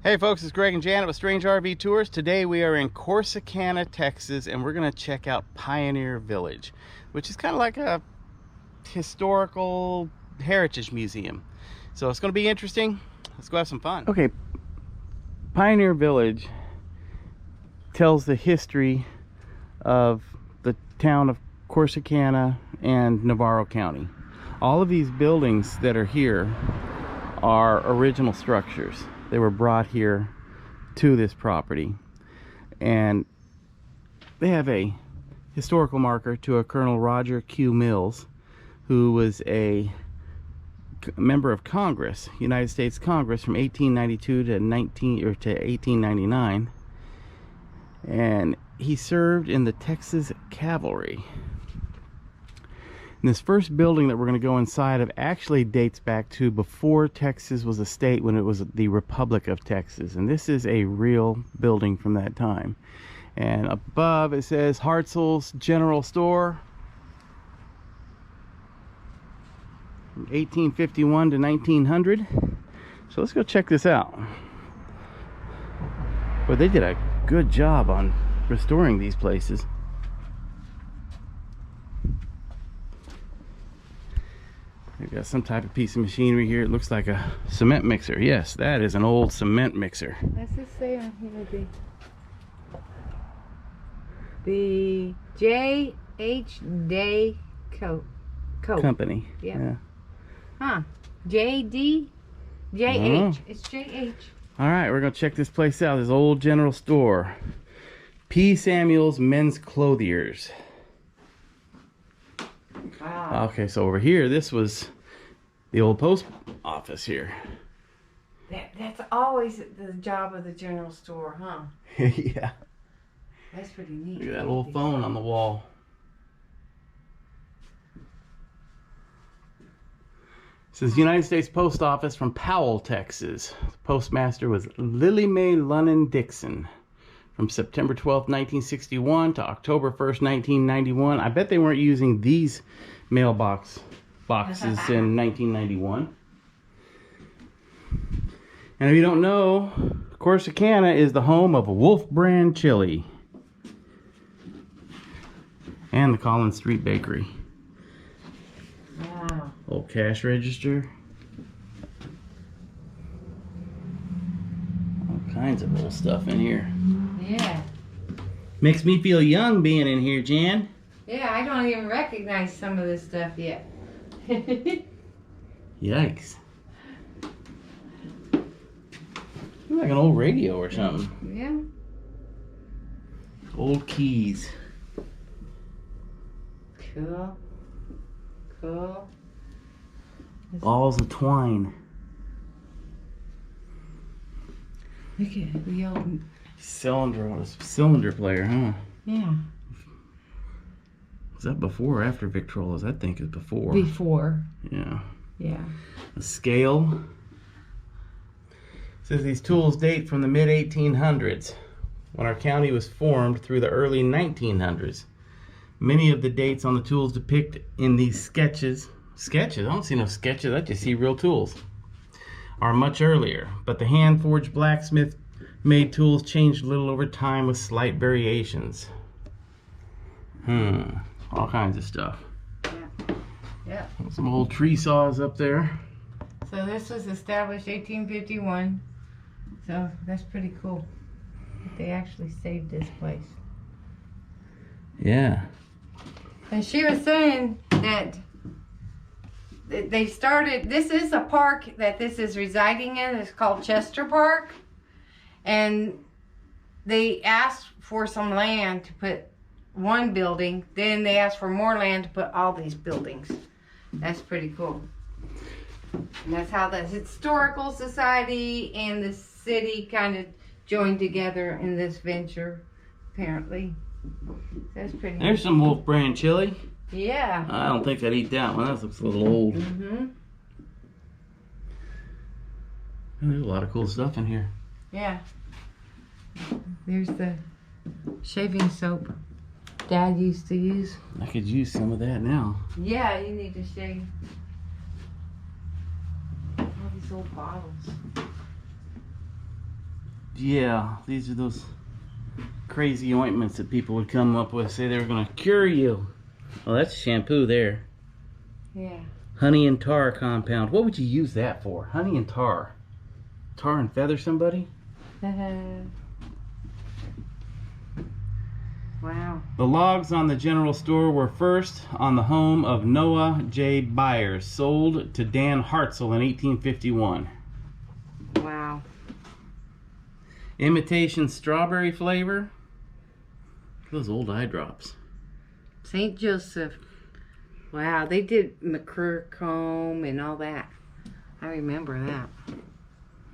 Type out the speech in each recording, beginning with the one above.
Hey folks, it's Greg and Janet with Strange RV Tours. Today we are in Corsicana, Texas, and we're going to check out Pioneer Village, which is kind of like a historical heritage museum. So it's going to be interesting. Let's go have some fun. Okay, Pioneer Village tells the history of the town of Corsicana and Navarro County. All of these buildings that are here are original structures. They were brought here to this property, and they have a historical marker to a Colonel Roger Q. Mills, who was a member of Congress, United States Congress, from 1892 to 1899, and he served in the Texas Cavalry. And this first building that we're going to go inside of actually dates back to before Texas was a state, when it was the Republic of Texas. And this is a real building from that time. And above it says Hartzell's General Store, from 1851 to 1900. So let's go check this out. But they did a good job on restoring these places. We've got some type of piece of machinery here. It looks like a cement mixer. Yes, that is an old cement mixer. What's this say on here? The J.H. Day Company. Yeah. Huh. J.D. J.H. It's J.H. All right, we're going to check this place out. This old general store. P. Samuel's Men's Clothiers. Wow. Okay, so over here, this was the old post office here. That's always the job of the general store, huh? Yeah. That's pretty neat. Look at that old phone on the wall. It says United States Post Office from Powell, Texas. The postmaster was Lily Mae Lunnan Dixon. From September 12th, 1961 to October 1st, 1991. I bet they weren't using these boxes in 1991. And if you don't know, Corsicana is the home of Wolf Brand Chili and the Collins Street Bakery. Wow. Old cash register. All kinds of old stuff in here. Yeah. Makes me feel young being in here, Jan. Yeah, I don't even recognize some of this stuff yet. Yikes. Looks like an old radio or something. Yeah. Old keys. Cool. Cool. Balls of twine. Look at the old... Cylinder player, huh? Yeah. Is that before or after Victrolas? I think it's before. Before. Yeah. Yeah. A scale. It says these tools date from the mid-1800s, when our county was formed, through the early 1900s. Many of the dates on the tools depict in these sketches. Sketches? I don't see no sketches. I just see real tools. Are much earlier, but the hand-forged blacksmith made tools changed a little over time with slight variations. All kinds of stuff. Yeah. Yeah. Some old tree saws up there. So this was established 1851. So that's pretty cool. They actually saved this place. Yeah. And she was saying that they started, this is a park that this is residing in. It's called Chester Park. And they asked for some land to put one building. Then they asked for more land to put all these buildings. That's pretty cool. And that's how the Historical Society and the city kind of joined together in this venture, apparently. That's pretty There's some Wolf Brand chili. Yeah. I don't think I'd eat that one. That looks a little old. Mm-hmm. There's a lot of cool stuff in here. Yeah. There's the shaving soap Dad used to use. I could use some of that now. Yeah, you need to shave. All these old bottles. Yeah, these are those crazy ointments that people would come up with, say they were going to cure you. Oh, that's shampoo there. Yeah. Honey and tar compound. What would you use that for? Honey and tar. Tar and feather somebody? Wow. The logs on the general store were first on the home of Noah J. Byers, sold to Dan Hartzell in 1851. Wow. Imitation strawberry flavor. Those old eye drops. St. Joseph. Wow, they did McClure comb and all that. I remember that.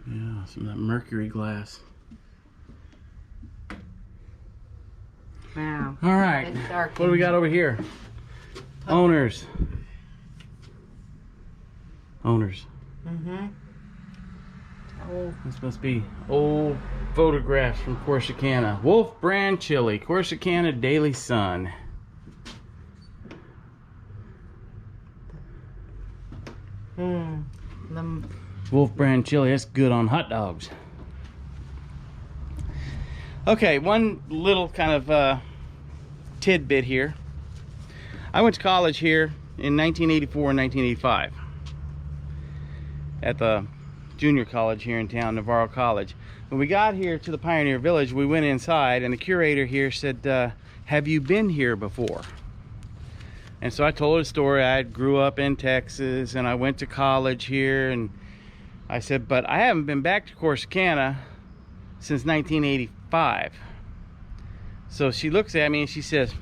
Yeah, some of that mercury glass. Wow. All right, what do we got over here? Owners. Owners. Mm-hmm. Oh. This must be old photographs from Corsicana. Wolf brand chili, Corsicana Daily Sun. Wolf brand chili, that's good on hot dogs. Okay, one little kind of tidbit here. I went to college here in 1984 and 1985 at the junior college here in town, Navarro College. When we got here to the Pioneer Village, we went inside and the curator here said, have you been here before? And so I told her the story. I grew up in Texas and I went to college here, and I said, but I haven't been back to Corsicana since 1985. So she looks at me and she says,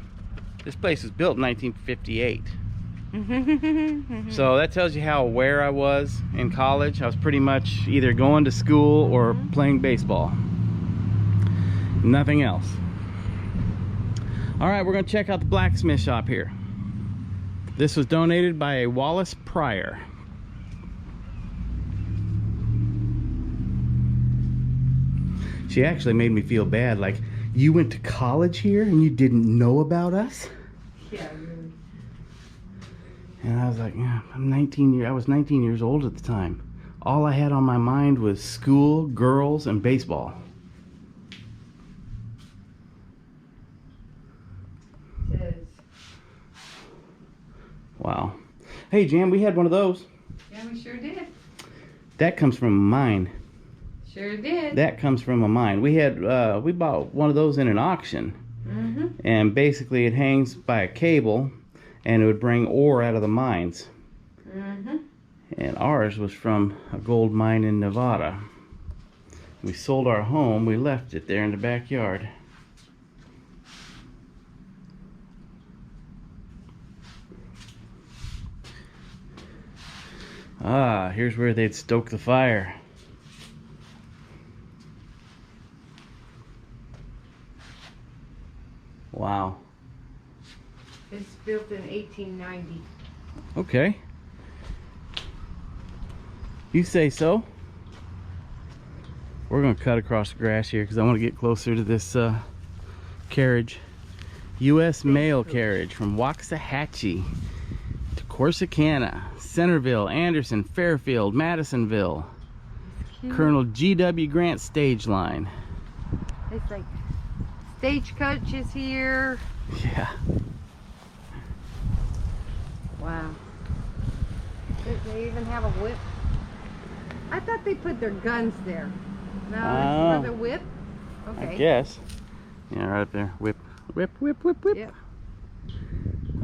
this place was built in 1958. So that tells you how aware I was in college. I was pretty much either going to school or playing baseball. Nothing else. All right, we're gonna check out the Blacksmith Shop here. This was donated by a Wallace Pryor. She actually made me feel bad, like, you went to college here and you didn't know about us? Yeah, really. And I was like, yeah, I was 19 years old at the time. All I had on my mind was school, girls, and baseball. Wow. Hey, Jan, we had one of those. Yeah, we sure did. That comes from a mine. Sure did. That comes from a mine. We had we bought one of those in an auction. And basically it hangs by a cable and it would bring ore out of the mines. And ours was from a gold mine in Nevada. We sold our home, we left it there in the backyard. Ah, here's where they'd stoke the fire. Wow. It's built in 1890. Okay. You say so. We're going to cut across the grass here because I want to get closer to this carriage. U.S. mail carriage from Waxahachie to Corsicana, Centerville, Anderson, Fairfield, Madisonville. Colonel G.W. Grant stage line. It's like stagecoach is here. Yeah. Wow. They even have a whip. I thought they put their guns there. No, it's another whip. Okay. I guess. Yeah, right up there. Whip, whip, whip, whip, whip. Yep.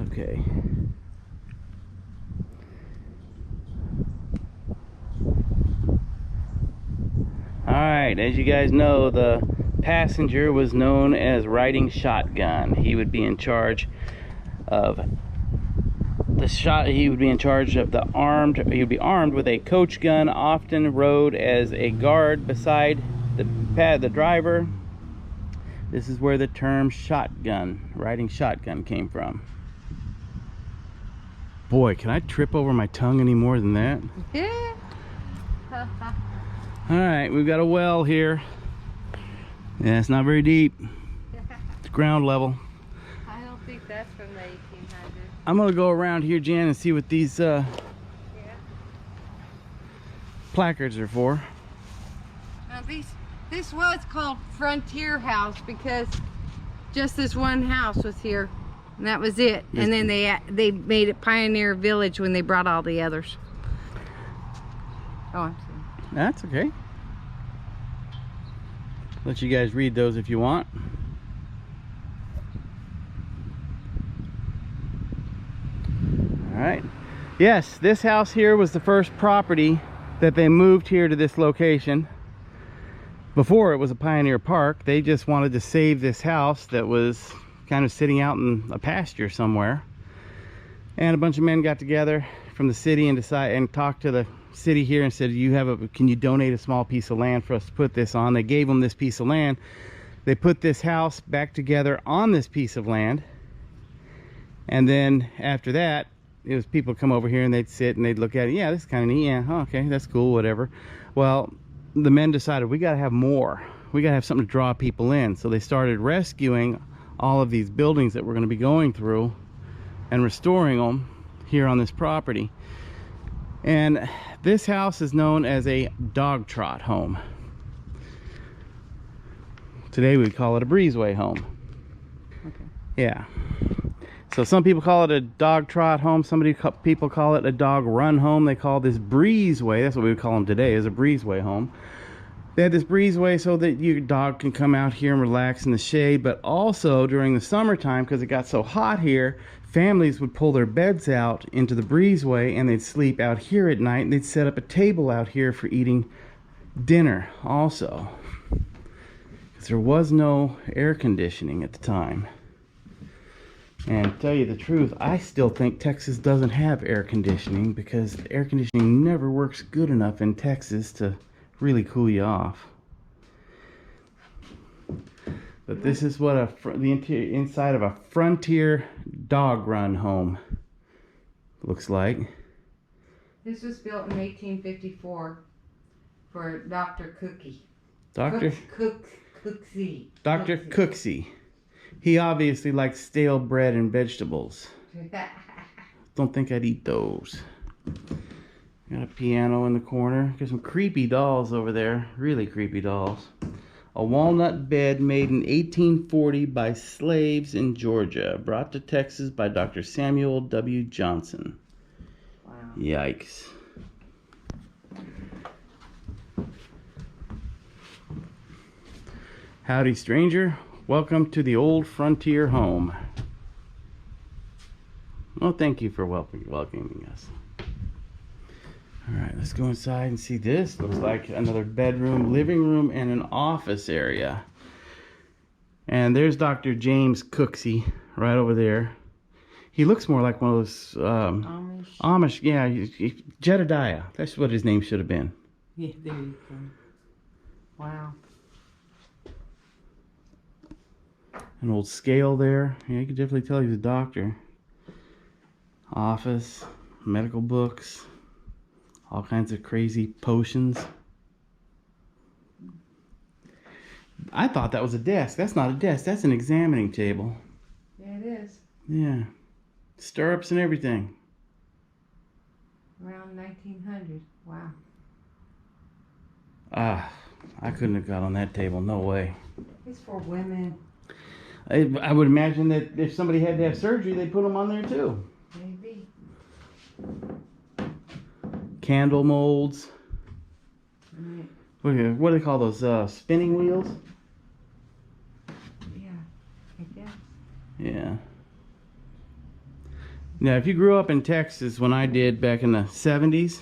Okay. Alright, as you guys know, the passenger was known as riding shotgun. He would be in charge of he would be in charge of he would be armed with a coach gun, often rode as a guard beside the driver. This is where the term riding shotgun came from. Boy, can I trip over my tongue any more than that? Yeah. Alright, we've got a well here. Yeah, it's not very deep. It's ground level. I don't think that's from the 1800s. I'm gonna go around here, Jan, and see what these placards are for. Now this This was called Frontier House because just this one house was here, and that was it. And then they made it Pioneer Village when they brought all the others. Oh, I'm sorry. That's okay. Let you guys read those if you want. All right. Yes, this house here was the first property that they moved here to this location. Before it was a Pioneer Park, they just wanted to save this house that was kind of sitting out in a pasture somewhere. And a bunch of men got together from the city and talked to the city here and said, can you donate a small piece of land for us to put this on? They gave them this piece of land. They put this house back together on this piece of land. And then after that, it was people come over here and they'd sit and they'd look at it. Yeah, this is kind of neat. Yeah, okay, that's cool, whatever. Well, the men decided we got to have more. We got to have something to draw people in. So they started rescuing all of these buildings that we're going to be going through and restoring them here on this property. And this house is known as a dog trot home. Today we call it a breezeway home. Okay. Yeah. So some people call it a dog trot home. People call it a dog run home. They call this breezeway. That's what we would call them today, is a breezeway home. They had this breezeway so that your dog can come out here and relax in the shade. But also during the summertime, because it got so hot here, families would pull their beds out into the breezeway and they'd sleep out here at night, and they'd set up a table out here for eating dinner also, because there was no air conditioning at the time. And to tell you the truth, I still think Texas doesn't have air conditioning, because the air conditioning never works good enough in Texas to really cool you off. But this is what the inside of a Frontier dog run home looks like. This was built in 1854 for Dr. Cookie. Dr. Cooksey. Dr. Cooksey. He obviously likes stale bread and vegetables. Don't think I'd eat those. Got a piano in the corner. Got some creepy dolls over there. Really creepy dolls. A walnut bed made in 1840 by slaves in Georgia. Brought to Texas by Dr. Samuel W. Johnson. Wow. Yikes. Howdy, stranger. Welcome to the old Frontier home. Well, thank you for welcoming us. Alright, let's go inside and see this. Looks like another bedroom, living room, and an office area. And there's Dr. James Cooksey right over there. He looks more like one of those Amish, yeah, Jedediah. That's what his name should have been. Yeah, there you go. Wow. An old scale there. Yeah, you can definitely tell he's a doctor. Office, medical books, all kinds of crazy potions. I thought that was a desk. That's not a desk. That's an examining table. Yeah, it is. Yeah. Stirrups and everything. Around 1900. Wow. I couldn't have got on that table. No way. It's for women. I would imagine that if somebody had to have surgery, they'd put them on there too. Maybe. Candle molds. Right. What do they call those? Spinning wheels? Yeah, I guess. Yeah. Now, if you grew up in Texas when I did back in the 70s,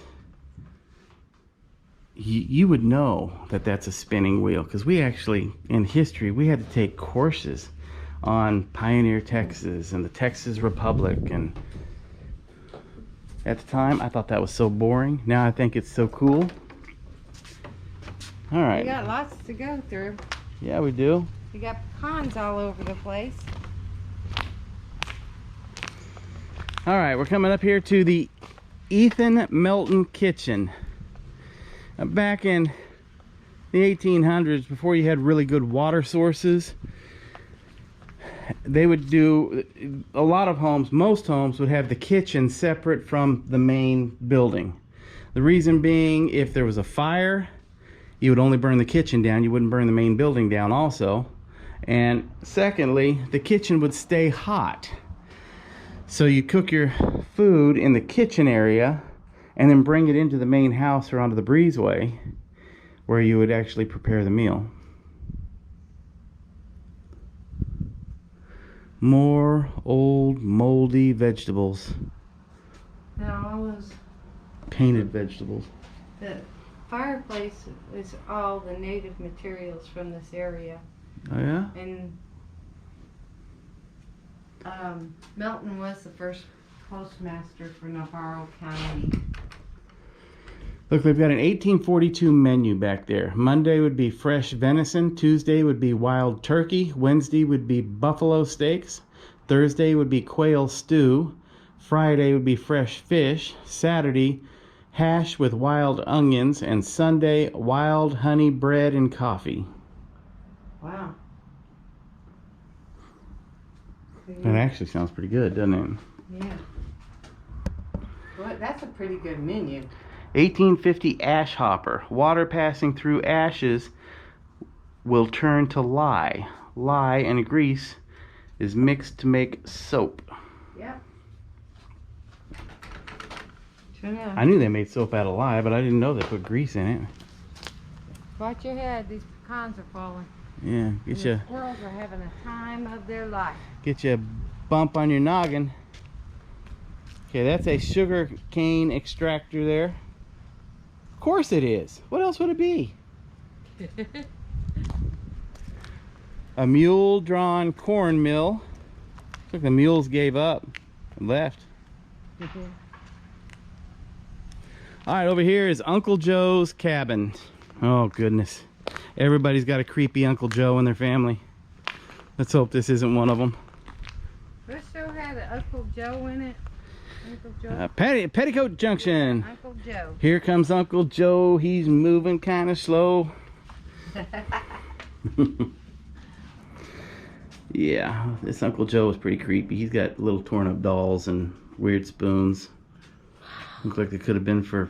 you would know that that's a spinning wheel, because we actually, in history, we had to take courses on Pioneer, Texas, and the Texas Republic, and at the time I thought that was so boring. Now I think it's so cool. All right. We got lots to go through. Yeah, we do. We got pecans all over the place. All right, we're coming up here to the Ethan Melton kitchen. Back in the 1800s, before you had really good water sources, they would do, a lot of homes, most homes would have the kitchen separate from the main building. The reason being, if there was a fire you would only burn the kitchen down. You wouldn't burn the main building down also. And secondly, the kitchen would stay hot. So you cook your food in the kitchen area and then bring it into the main house or onto the breezeway where you would actually prepare the meal. More old moldy vegetables. Now all those Painted vegetables. the fireplace is all the native materials from this area. Oh yeah? And Melton was the first postmaster for Navarro County. Look, they've got an 1842 menu back there. Monday would be fresh venison. Tuesday would be wild turkey. Wednesday would be buffalo steaks. Thursday would be quail stew. Friday would be fresh fish. Saturday, hash with wild onions. And Sunday, wild honey bread and coffee. Wow. That actually sounds pretty good, doesn't it? Yeah. Well, that's a pretty good menu. 1850 ash hopper. Water passing through ashes will turn to lye. Lye and grease is mixed to make soap. Yep. Sure enough. I knew they made soap out of lye, but I didn't know they put grease in it. Watch your head. These pecans are falling. Yeah, And get the you squirrels are having a time of their life. a bump on your noggin. Okay, that's a sugar cane extractor there. Of course it is. What else would it be? A mule-drawn corn mill. Looks like the mules gave up and left. All right, over here is Uncle Joe's cabin. Oh, goodness. Everybody's got a creepy Uncle Joe in their family. Let's hope this isn't one of them. This show had an Uncle Joe in it. Uncle Joe. Petticoat Junction. Uncle Joe. Here comes Uncle Joe. He's moving kind of slow. Yeah, this Uncle Joe is pretty creepy. He's got little torn up dolls and weird spoons. Look like they could have been for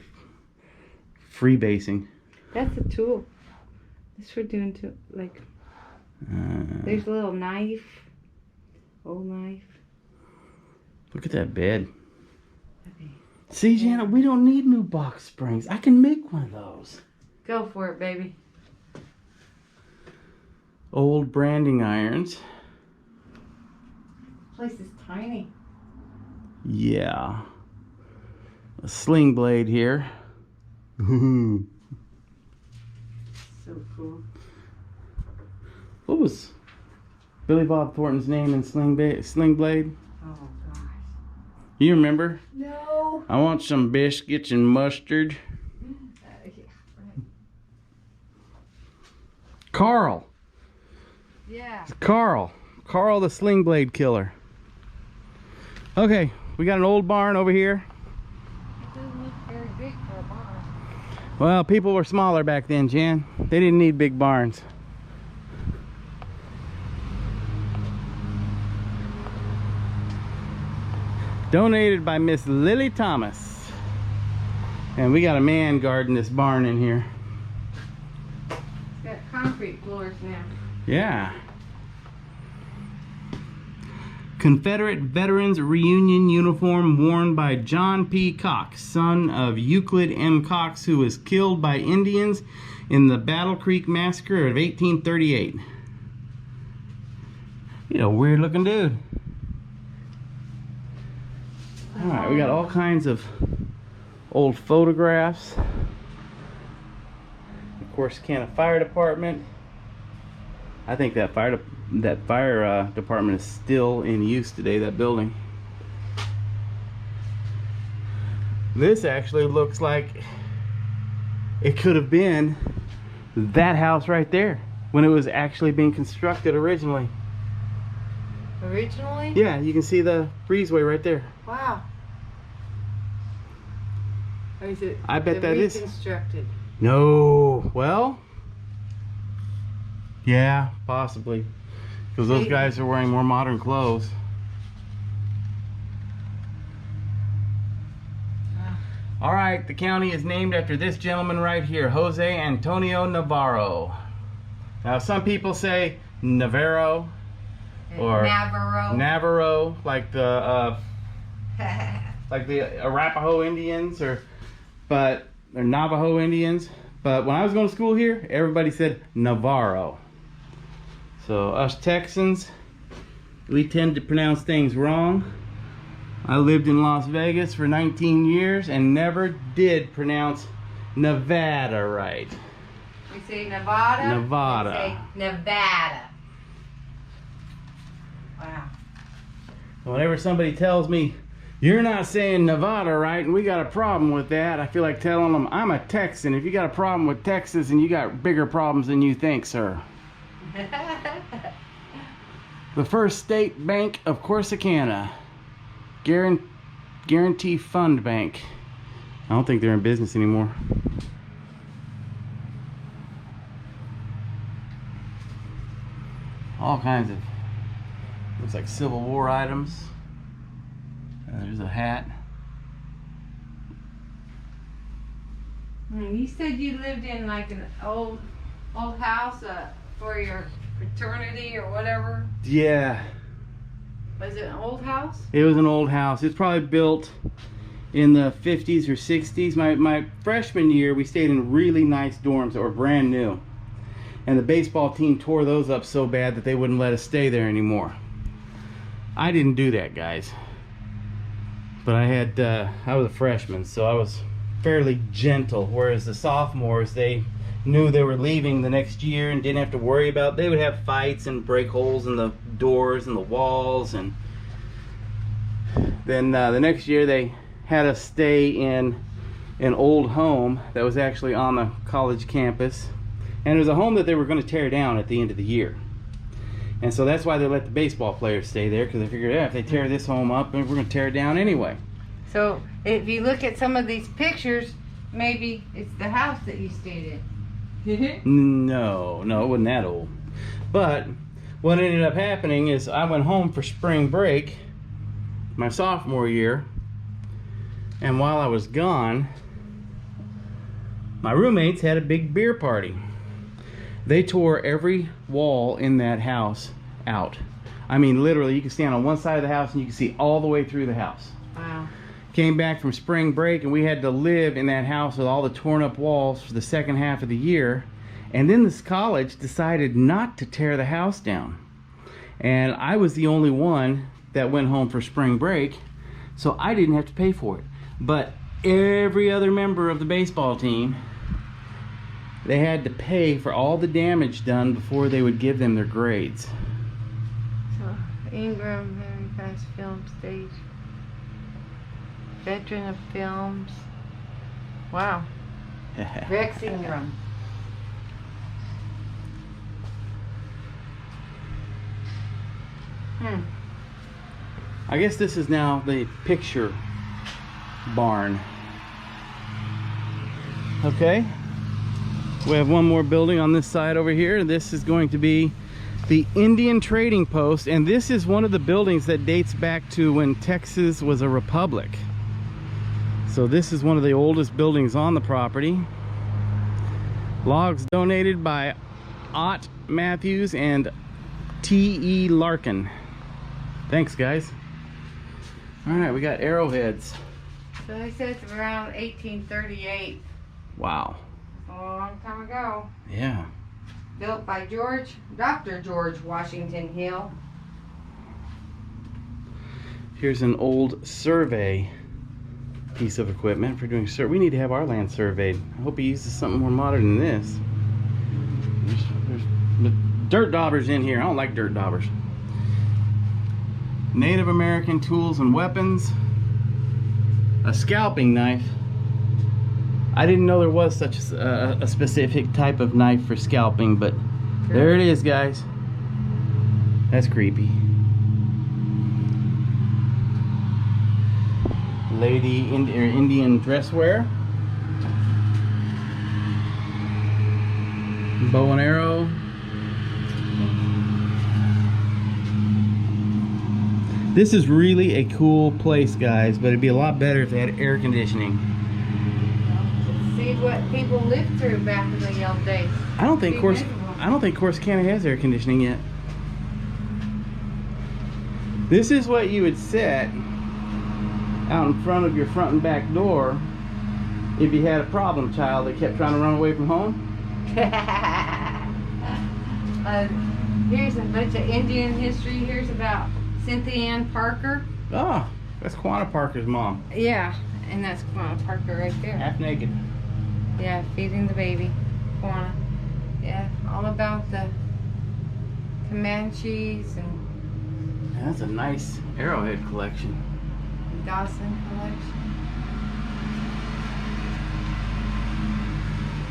freebasing. That's a tool. This for doing to like. There's a little knife. Old knife. Look at that bed. Okay. See, Janet, we don't need new box springs. I can make one of those. Go for it, baby. Old branding irons. This place is tiny. Yeah. A sling blade here. So cool. What was Billy Bob Thornton's name in Sling Blade? Oh gosh. You remember? No. I want some biscuits and mustard. Yeah, right. Carl. Yeah. Carl the Sling Blade killer. Okay, we got an old barn over here. It doesn't look very big for a barn. Well, people were smaller back then, Jan. They didn't need big barns. Donated by Miss Lily Thomas. And we got a man guarding this barn in here. It's got concrete floors now. Yeah. Confederate Veterans Reunion uniform worn by John P. Cox, son of Euclid M. Cox, who was killed by Indians in the Battle Creek Massacre of 1838. You know, weird looking dude. All right, we got all kinds of old photographs. Of course, Corsicana Fire Department. I think that fire department is still in use today, that building. This actually looks like it could have been that house right there when it was actually being constructed originally. Originally? Yeah, you can see the breezeway right there. Wow. Or is it I bet that is reconstructed? No. Well, yeah, possibly. Because those guys are wearing more modern clothes. All right, the county is named after this gentleman right here, Jose Antonio Navarro. Now, some people say Navarro or Navarro, like the Arapaho Indians or Navajo Indians. But when I was going to school here, everybody said Navarro. So us Texans, we tend to pronounce things wrong. I lived in Las Vegas for 19 years and never did pronounce Nevada right. We say Nevada. Nevada. We say Nevada. Wow. Whenever somebody tells me, you're not saying Nevada right, and we got a problem with that, I feel like telling them, I'm a Texan. If you got a problem with Texas, and you got bigger problems than you think, sir. The First State Bank of Corsicana. Guarantee Fund Bank. I don't think they're in business anymore. All kinds of, looks like Civil War items. There's a hat. You said you lived in like an old house for your fraternity or whatever. Yeah. Was it an old house? It was an old house. It's probably built in the 50s or 60s. My freshman year, we stayed in really nice dorms that were brand new. And the baseball team tore those up so bad that they wouldn't let us stay there anymore. I didn't do that, guys. But I was a freshman, so I was fairly gentle. Whereas the sophomores, they knew they were leaving the next year and didn't have to worry about, they would have fights and break holes in the doors and the walls. And then the next year they had us stay in an old home that was actually on the college campus. And it was a home that they were going to tear down at the end of the year. And so that's why they let the baseball players stay there, because they figured, yeah, if they tear this home up, we're going to tear it down anyway. So if you look at some of these pictures, maybe it's the house that you stayed in. No, it wasn't that old. But what ended up happening is I went home for spring break my sophomore year, and while I was gone, my roommates had a big beer party. They tore every wall in that house out. I mean, literally, you can stand on one side of the house and you can see all the way through the house. Wow. Came back from spring break and we had to live in that house with all the torn up walls for the second half of the year. And then this college decided not to tear the house down. And I was the only one that went home for spring break, so I didn't have to pay for it. But every other member of the baseball team, they had to pay for all the damage done before they would give them their grades. So, Ingram, Harry Pass Film Stage. Veteran of Films. Wow. Rex Ingram. I guess this is now the picture barn. Okay. We have one more building on this side over here. This is going to be the Indian Trading Post, and this is one of the buildings that dates back to when Texas was a republic. So this is one of the oldest buildings on the property. Logs donated by Ott Matthews and T.E. Larkin. Thanks, guys. All right, we got arrowheads. So they said it's around 1838. Wow. A long time ago. Yeah. Built by Dr. George Washington Hill. Here's an old survey piece of equipment for doing survey. We need to have our land surveyed. I hope he uses something more modern than this. There's dirt daubers in here. I don't like dirt daubers. Native American tools and weapons. A scalping knife. I didn't know there was such a specific type of knife for scalping, but there it is, guys. That's creepy. Lady Indian dress wear. Bow and arrow. This is really a cool place, guys, but it'd be a lot better if they had air conditioning. what people lived through back in the old days. I don't think Pretty miserable. Corsicana has air conditioning yet. This is what you would set out in front of your front and back door if you had a problem child that kept trying to run away from home. Here's a bunch of Indian history. Here's about Cynthia Ann Parker. Oh, that's Quanah Parker's mom. Yeah, and that's Quanah Parker right there. Half naked. Yeah, feeding the baby. Quanah. Yeah, all about the Comanches and That's a nice Arrowhead collection. Dawson collection.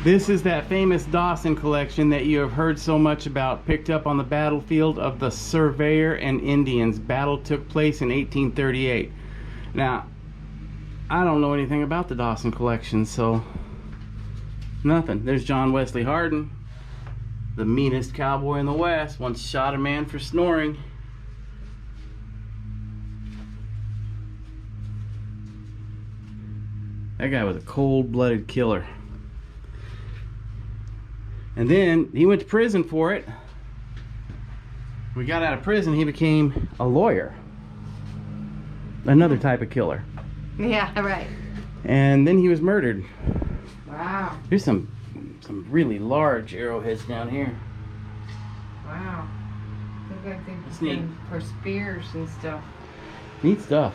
This is that famous Dawson collection that you have heard so much about, picked up on the battlefield of the Surveyor and Indians. Battle took place in 1838. Now, I don't know anything about the Dawson collection, so nothing. There's John Wesley Hardin, the meanest cowboy in the West, once shot a man for snoring. That guy was a cold-blooded killer. And then he went to prison for it. When he got out of prison, he became a lawyer. Another type of killer. Yeah, right. And then he was murdered. Wow. There's some really large arrowheads down here. Wow. Look like they've That's neat. been for spears and stuff. Neat stuff.